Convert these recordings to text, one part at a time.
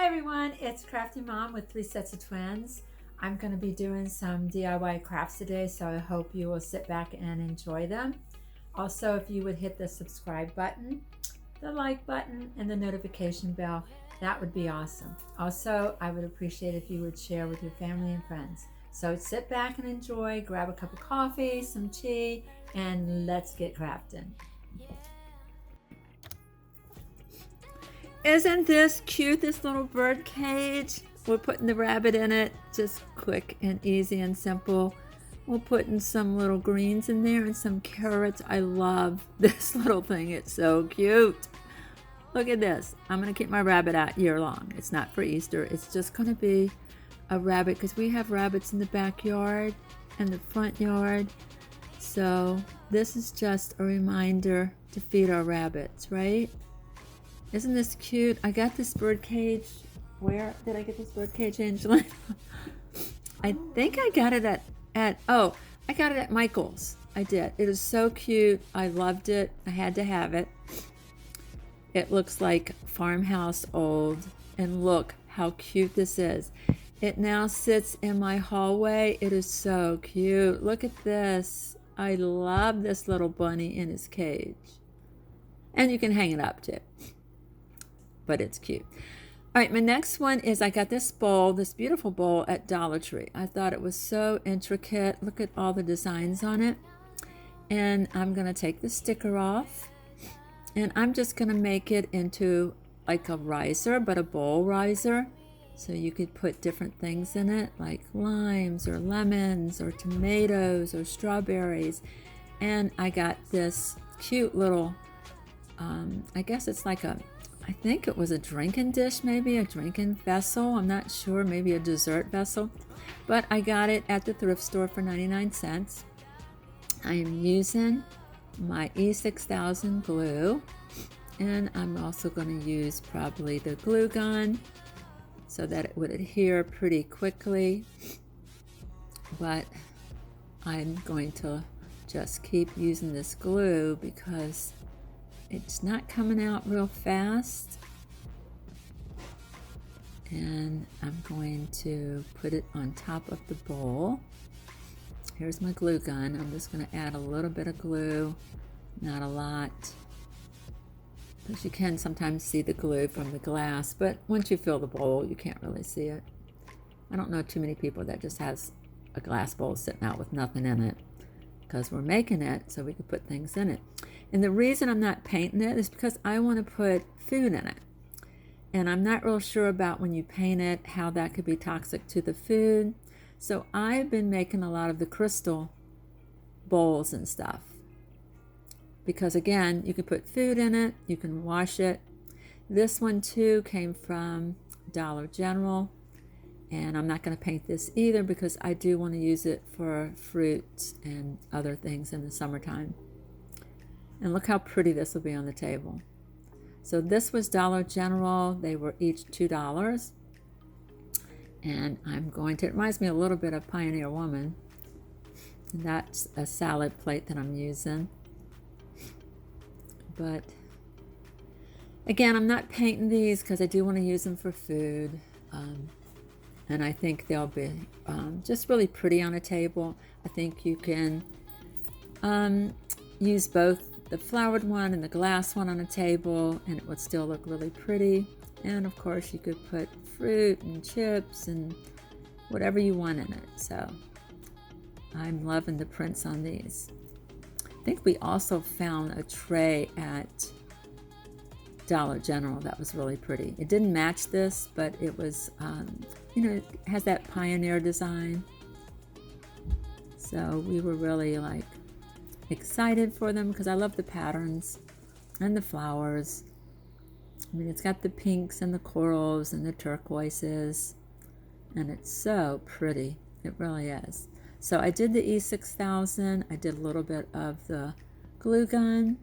Hi everyone, it's Crafty Mom with 3 Sets of Twins. I'm going to be doing some DIY crafts today, so I hope you will sit back and enjoy them. Also, if you would hit the subscribe button, the like button, and the notification bell, that would be awesome. Also, I would appreciate if you would share with your family and friends. So sit back and enjoy, grab a cup of coffee, some tea, and let's get crafting. Isn't this cute, this little bird cage? We're putting the rabbit in it, just quick and easy and simple. We're putting some little greens in there and some carrots. I love this little thing, it's so cute. Look at this. I'm gonna keep my rabbit out year long. It's not for Easter, it's just gonna be a rabbit because we have rabbits in the backyard and the front yard. So this is just a reminder to feed our rabbits, right? Isn't this cute? I got this bird cage. Where did I get this bird cage, Angelina? I think I got it I got it at Michael's. I did. It is so cute. I loved it. I had to have it. It looks like farmhouse old. And look how cute this is. It now sits in my hallway. It is so cute. Look at this. I love this little bunny in his cage. And you can hang it up too. But it's cute. All right, my next one is I got this bowl, this beautiful bowl at Dollar Tree. I thought it was so intricate. Look at all the designs on it. And I'm going to take the sticker off. And I'm just going to make it into like a riser, but a bowl riser. So you could put different things in it, like limes or lemons or tomatoes or strawberries. And I got this cute little, I guess it's like I think it was a drinking dish, maybe a drinking vessel. I'm not sure, maybe a dessert vessel. But I got it at the thrift store for 99 cents. I am using my E6000 glue. And I'm also going to use probably the glue gun so that it would adhere pretty quickly. But I'm going to just keep using this glue because it's not coming out real fast. And I'm going to put it on top of the bowl. Here's my glue gun. I'm just going to add a little bit of glue, not a lot. Because you can sometimes see the glue from the glass, but once you fill the bowl, you can't really see it. I don't know too many people that just has a glass bowl sitting out with nothing in it, because we're making it so we can put things in it. And the reason I'm not painting it is because I want to put food in it. And I'm not real sure about when you paint it, how that could be toxic to the food. So I've been making a lot of the crystal bowls and stuff. Because again, you can put food in it, you can wash it. This one too came from Dollar General. And I'm not going to paint this either because I do want to use it for fruits and other things in the summertime. And look how pretty this will be on the table. So this was Dollar General. They were each $2. And I'm going to, it reminds me a little bit of Pioneer Woman. And that's a salad plate that I'm using. But again, I'm not painting these because I do want to use them for food. And I think they'll be just really pretty on a table. I think you can use both the flowered one and the glass one on a table, and it would still look really pretty. And of course, you could put fruit and chips and whatever you want in it. So I'm loving the prints on these. I think we also found a tray at Dollar General that was really pretty. It didn't match this, but it was, it has that pioneer design. So we were really like excited for them because I love the patterns and the flowers. I mean, it's got the pinks and the corals and the turquoises, and it's so pretty. It really is. So I did the E6000. I did a little bit of the glue gun.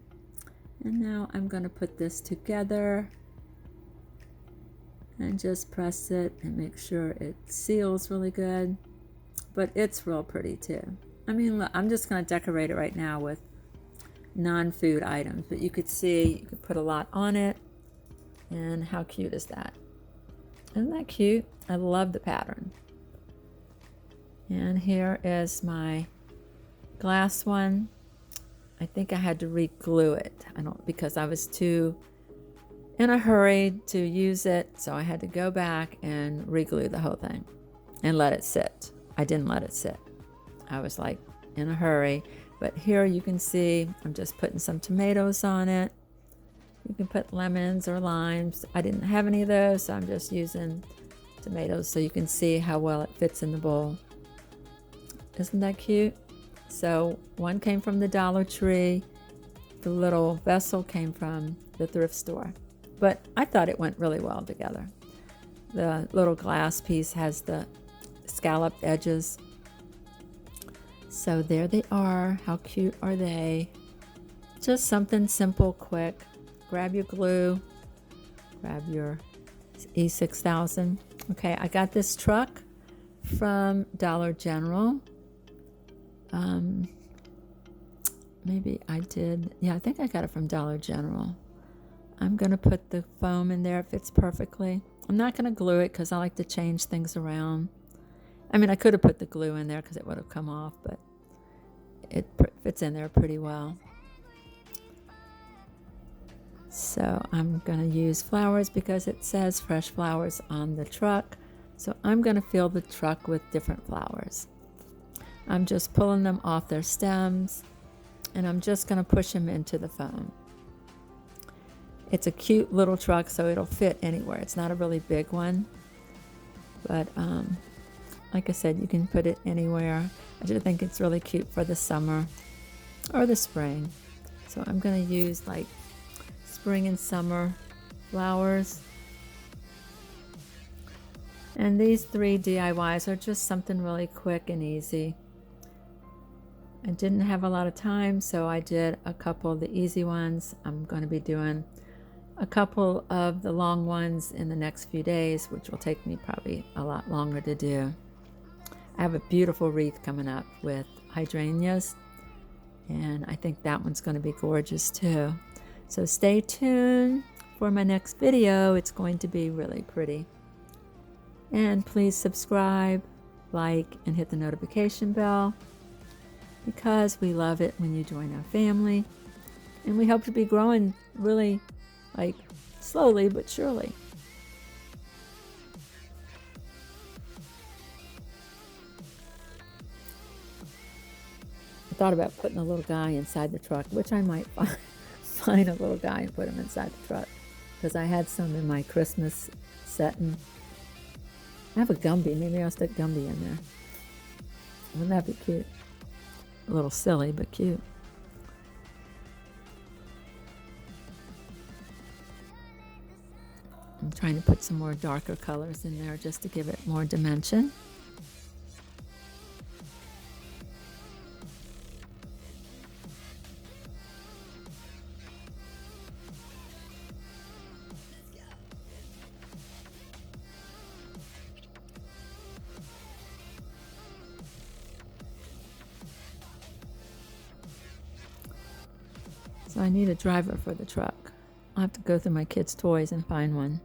And now I'm going to put this together and just press it and make sure it seals really good. But it's real pretty too. I mean, look, I'm just going to decorate it right now with non-food items. But you could see, you could put a lot on it. And how cute is that? Isn't that cute? I love the pattern. And here is my glass one. I think I had to re-glue it. Because I was too in a hurry to use it, so I had to go back and re-glue the whole thing and let it sit. I didn't let it sit. I was like in a hurry. But here you can see I'm just putting some tomatoes on it. You can put lemons or limes. I didn't have any of those, so I'm just using tomatoes so you can see how well it fits in the bowl. Isn't that cute? So one came from the Dollar Tree. The little vessel came from the thrift store. But I thought it went really well together. The little glass piece has the scalloped edges. So there they are. How cute are they? Just something simple, quick. Grab your glue. Grab your E6000. Okay, I got this truck from Dollar General. Maybe I did. Yeah, I think I got it from Dollar General. I'm going to put the foam in there. It fits perfectly. I'm not going to glue it because I like to change things around. I mean, I could have put the glue in there because it would have come off, but it fits in there pretty well. So I'm going to use flowers because it says fresh flowers on the truck. So I'm going to fill the truck with different flowers. I'm just pulling them off their stems, and I'm just going to push them into the foam. It's a cute little truck, so it'll fit anywhere. It's not a really big one, but like I said, you can put it anywhere. I just think it's really cute for the summer or the spring. So I'm going to use like spring and summer flowers. And these 3 DIYs are just something really quick and easy. I didn't have a lot of time, so I did a couple of the easy ones. I'm going to be doing a couple of the long ones in the next few days, which will take me probably a lot longer to do. I have a beautiful wreath coming up with hydrangeas, and I think that one's going to be gorgeous too. So stay tuned for my next video. It's going to be really pretty. And please subscribe, like, and hit the notification bell, because we love it when you join our family. And we hope to be growing really, like, slowly but surely. I thought about putting a little guy inside the truck, which I might find a little guy and put him inside the truck, because I had some in my Christmas setting. I have a Gumby. Maybe I'll stick Gumby in there. Wouldn't that be cute? A little silly, but cute. I'm trying to put some more darker colors in there just to give it more dimension. So I need a driver for the truck. I'll have to go through my kids' toys and find one.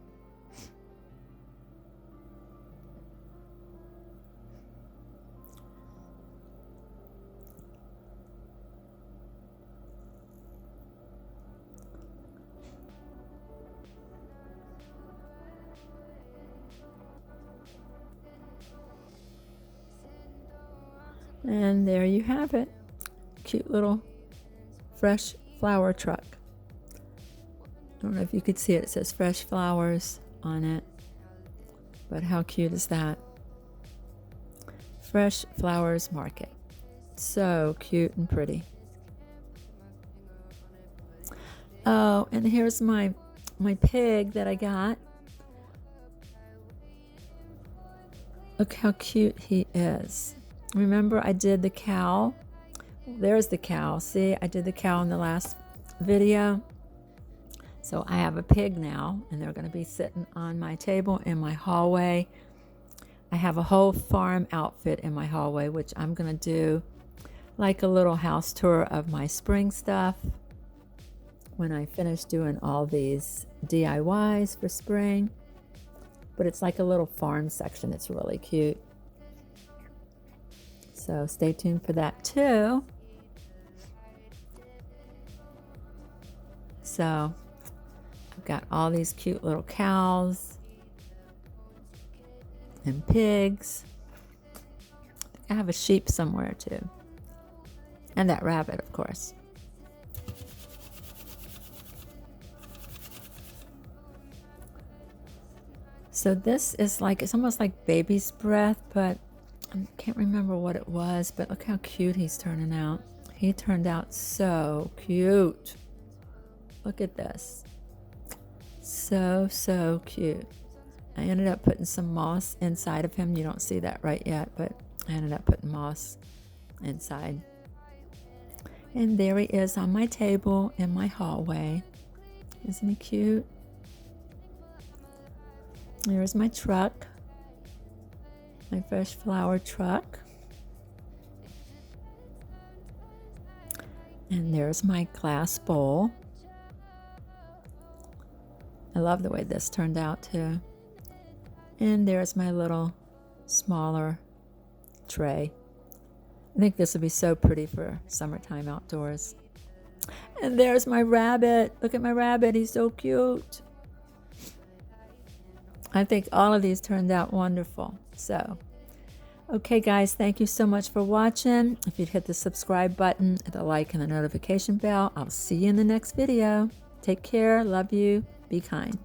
And there you have it. Cute little fresh flower truck. I don't know if you could see it. It says fresh flowers on it. But how cute is that? Fresh Flowers Market. So cute and pretty. Oh, and here's my pig that I got. Look how cute he is. Remember I did the cow? There's the cow. See, I did the cow in the last video. So I have a pig now, and they're going to be sitting on my table in my hallway. I have a whole farm outfit in my hallway, which I'm going to do like a little house tour of my spring stuff when I finish doing all these DIYs for spring. but it's like a little farm section. It's really cute. So stay tuned for that too. So I've got all these cute little cows and pigs. I have a sheep somewhere too. And that rabbit, of course. So this is like, it's almost like baby's breath, but I can't remember what it was, but look how cute he's turning out. He turned out so cute. Look at this. So, so cute. I ended up putting some moss inside of him. You don't see that right yet, but I ended up putting moss inside. And there he is on my table in my hallway. Isn't he cute? There's my truck, my fresh flower truck. And there's my glass bowl. I love the way this turned out too. And there's my little smaller tray. I think this would be so pretty for summertime outdoors. And there's my rabbit. Look at my rabbit. He's so cute. I think all of these turned out wonderful. So, okay guys, thank you so much for watching. If you'd hit the subscribe button, the like, and the notification bell, I'll see you in the next video. Take care. Love you. Be kind.